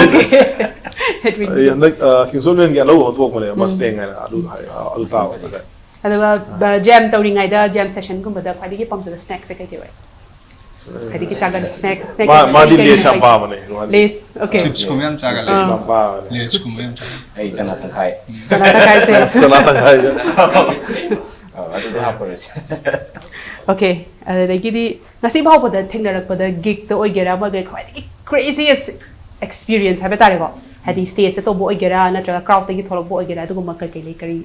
okay like Kingsolven ge alo thok mane Mustang ana adu ta wa sa ꯑꯗꯨꯒ ꯖꯦꯝ ꯇꯧꯔꯤꯉꯩꯗ ꯖꯦꯝ ꯁꯦꯁꯟꯒꯨꯝꯕꯗ ꯈ꯭ꯋꯥꯏꯗꯒꯤ ꯄꯥꯝꯖꯕ ꯁ꯭ꯅꯦꯛꯁꯦ ꯀꯩ ꯑꯣꯏ ꯈ꯭ꯋꯥꯏꯗꯒꯤ ꯆꯥꯒꯟꯕ ꯁ꯭ꯅꯦꯛ ꯃꯥꯗꯤ ꯂꯦꯁ ꯌꯥꯝ ꯄꯥꯝꯕꯅꯦ ꯂꯦꯁ ꯑꯣꯀꯦ chips ꯀꯨꯝꯕ ꯌꯥꯝ ꯆꯥꯒꯜꯂꯦ ꯂꯦꯁ ꯌꯥꯝ ꯄꯥꯝꯕꯅꯦ ꯂꯦꯁ ꯀꯨꯝꯕ ꯌꯥꯝ ꯆꯥꯒꯜꯂꯦ ꯑꯩ ꯆꯅꯥ ꯇꯪꯈꯥꯏ ꯆꯅꯥ ꯇꯪꯈꯥꯏꯁꯦ ꯁꯅꯥ ꯇꯪꯈꯥꯏ ꯑꯗꯨꯗꯤ ꯍꯥꯞꯄꯔꯁꯤ ꯑꯣꯀꯦ ꯑꯗꯨꯗꯒꯤꯗꯤ ꯉꯁꯤ ꯐꯥꯎꯕꯗ ꯊꯦꯡꯅꯔꯛꯄꯗ ꯒꯤꯛꯇ ꯑꯣꯏꯒꯦꯔꯥ ꯑꯃꯒ ꯈ꯭ꯋꯥꯏꯗꯒꯤ ꯀ꯭ꯔꯦꯖꯤꯌꯁ ꯑꯦꯛꯁꯄꯤꯔꯤꯌꯦꯟꯁ ꯍꯥꯏꯕ ꯇꯥꯔꯦꯀꯣ ꯍꯥꯏꯗꯤ ꯁ꯭ꯇꯦꯖꯇ ꯇꯧꯕ ꯑꯣꯏꯒꯦꯔꯥ ꯅꯠꯇ꯭ꯔꯒ ꯀ꯭ꯔꯥꯎꯗꯇꯒꯤ ꯊꯣꯛꯂꯛꯄ ꯑꯣꯏꯒꯦꯔꯥ ꯑꯗꯨꯒꯨꯝꯕ ꯀꯩ ꯂꯩ ꯀꯔꯤ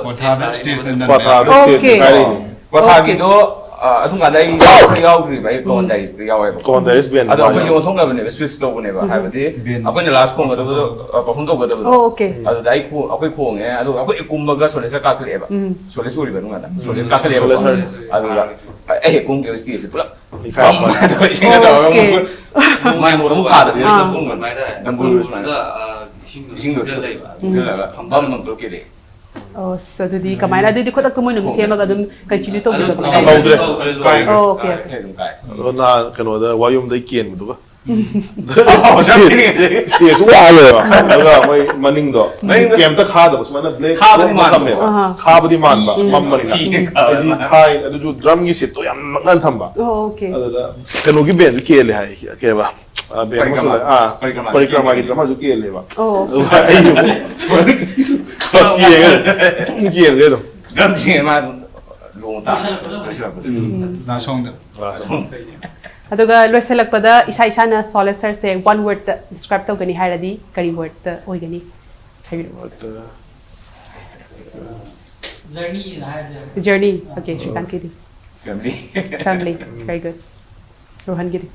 ꯄꯣꯊꯥꯗ ꯁ꯭ꯇꯦꯖꯇ ꯄꯊꯥꯗ Okay. ꯁ꯭ꯇꯦꯖ ꯀꯥꯏꯔꯤꯅꯤ ꯀ꯭ꯋꯥꯊꯥꯒꯤꯗꯣ ꯑꯗꯨꯝ ꯀꯥꯟꯗ ꯑꯩ ꯌꯥꯎꯗ꯭ꯔꯤꯕ ꯑꯩ ꯀꯣꯟꯗꯥꯏꯁꯇ ꯌꯥꯎꯋꯦꯕ ꯀꯣꯟꯗꯥꯏꯁ ꯕꯦꯟ ꯑꯗꯣ ꯑꯩꯈꯣꯏꯁꯦ ꯑꯣꯟꯊꯣꯛꯅꯕꯅꯦꯕ ꯁ꯭ꯋꯤꯆ ꯇꯧꯕꯅꯦꯕ ꯍꯥꯏꯕꯗꯤ ꯑꯩꯈꯣꯏꯅ ꯂꯥꯁ ꯈꯣꯡꯒꯗꯕꯗꯣ ꯄꯔꯐꯣꯔꯝ ꯇꯧꯒꯗꯕꯗꯣ Okay. ꯑꯗꯨꯗ ꯑꯩꯈꯣꯏ ꯈꯣꯡꯉꯦ ꯑꯗꯨꯒ ꯑꯩꯈꯣꯏ ꯀꯨꯝꯕꯒ ꯁꯣꯂꯦꯁꯇ ꯀꯥꯈꯠꯂꯛꯑꯦꯕ ꯁꯣꯂꯦꯁ ꯑꯣꯏꯔꯤꯕ ꯑꯗꯨꯝ ꯀꯥꯟꯗ ꯁꯣꯂꯦꯁ ꯀꯥꯈꯠꯂꯛꯑꯦꯕ ꯑꯗꯨꯒ ꯑꯩ ꯍꯦꯛ ꯀꯨꯝꯈꯤꯕ ꯁ꯭ꯇꯦꯖꯁꯦ ꯄꯨꯂꯞ ꯏꯁꯤꯡꯒ ꯇꯧꯔꯒ ꯃꯥꯏ ꯃꯣꯔ ꯑꯃꯨꯛ ꯊꯥꯗꯕꯤꯗ ꯗꯝꯕꯨꯔ ꯁꯨꯃꯥꯏꯅ ꯏꯁꯤꯡꯗꯣ ꯊꯤꯜꯂꯒ ꯕꯝ ꯄꯨꯂꯞ ꯀꯦꯜꯂꯛꯑꯦ ꯑꯣ ꯑꯗꯨꯗꯤ ꯀꯃꯥꯏꯅ ꯑꯗꯨꯗꯤ ꯈꯨꯗꯛꯇ ꯃꯣꯏꯅ ꯑꯗꯨꯝ ꯁꯦꯝꯃꯒ ꯑꯗꯨꯝ ꯀꯟꯇꯤꯅ꯭ꯌꯨ ꯇꯧꯕꯤꯕ ꯇꯧꯗ꯭ꯔꯦ ꯑꯣꯀꯦ ꯑꯗꯨꯝ ꯀꯥꯏ ꯑꯗꯣ ꯅꯍꯥꯟ ꯀꯩꯅꯣꯗ ꯋꯥꯌꯨꯝꯗꯩ ꯀꯦꯟꯕꯗꯨꯒ ꯁ꯭ꯇꯦꯖ ꯋꯥꯡꯉꯦꯕ ꯑꯗꯨꯒ ꯃꯣꯏ ꯃꯅꯤꯡꯗꯣ ꯀꯩꯝꯇ ꯈꯥꯗꯕ ꯁꯨꯃꯥꯏꯅ ꯕ꯭ꯂꯦꯛ ꯊꯝꯃꯦꯕ ꯈꯥꯕꯗꯤ ꯃꯥꯟꯕ ꯃꯝꯕꯅꯤꯅ ꯍꯥꯏꯗꯤ ꯈꯥꯏ ꯑꯗꯨꯁꯨ ꯗ꯭ꯔꯝꯒꯤ ꯁꯤꯠꯇꯣ ꯌꯥꯝ ꯅꯛꯅ ꯊꯝꯕ ꯑꯣꯀꯦ ꯑꯗꯨꯗ ꯀꯩꯅꯣꯒꯤ ꯕꯦꯟꯁꯨ ꯀꯦꯜꯂꯦ ꯍꯥꯏ ꯀꯩꯕ ꯕꯦꯟ ꯑꯃꯁꯨ ꯂꯩ ꯄꯔꯤꯀ꯭ꯔꯃꯥꯒꯤ ꯗ꯭ꯔꯃꯔꯁꯨ ꯀꯦꯜꯂꯦꯕ ꯑꯗꯨꯒ ꯑꯩꯁꯨ ꯁꯨꯃꯥꯏꯅ ꯀꯦꯟꯈ꯭ꯔꯦ ꯑꯗꯨꯝ ꯗ꯭ꯔꯝ ꯊꯤꯡꯉꯦ ꯃꯥ ꯂꯣꯡ ꯇꯥꯔꯛꯄꯗ ꯂꯥꯁ ꯁꯣꯡꯗ ꯑꯗꯨꯒ ꯂꯣꯏꯁꯤꯜꯂꯛꯄꯗ ꯏꯁꯥꯅ ꯁꯣꯂꯦꯁ ꯁꯔꯁꯦ ꯋꯥꯟ ꯋꯥꯔꯗꯇ ꯗꯤꯁꯀ꯭ꯔꯥꯏꯕ ꯇꯧꯒꯅꯤ ꯍꯥꯏꯔꯗꯤ ꯀꯔꯤ ꯋꯥꯔꯗꯇ ꯑꯣꯏꯒꯅꯤ ꯍꯥꯏꯕꯤꯔꯛꯑꯣ Journey in higher Journey. Okay, Shrikant Giri. Family. Family. Very good. Rohan Giri.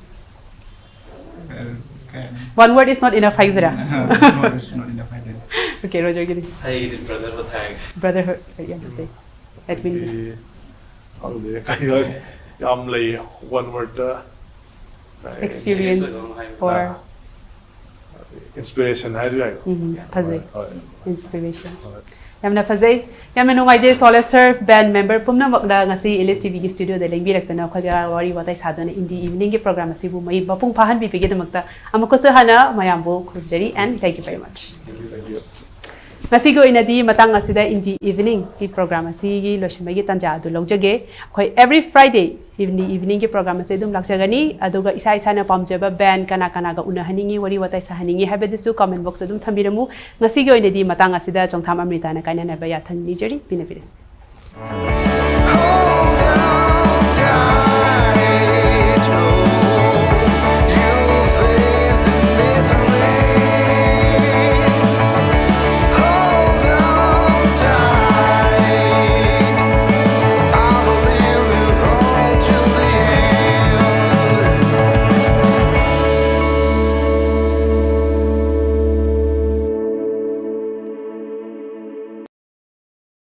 One word is not enough, Haidra. It's not enough either. Okay, Roger Giri. Hey, brotherhood tag. Brotherhood. You have to say. Edwin. ꯈꯪꯗꯦ ꯀꯩ ꯌꯥꯝ ꯂꯩ one wordꯇ Experience or inspiration ꯍꯥꯏꯔꯁꯨ ꯌꯥꯏ Fazay. Inspiration. Yamna Fazay. Yamna Nungajay Solace Sir, band member Pumna Makda Ngasi Elite TV studio the Lingbirakana Kwaga Wari Watai Sadana in the evening program Sibu Mai Bapung Pahan Bipigid Makta Amakosa Hana Mayambo Kurjari and thank you very much. Nasigo inadi matang asida in the evening ki program asi loshimagi tanja adu logjage khoi every Friday evening ki program ase dum lakjagani aduga isa na pamjaba band kana kana ga unahaningi wari watai sahaningi habedisu comment box adum thambiramu nasigo inadi matang asida chongtham amrita na kaina na ba ya thang ni jeri binabis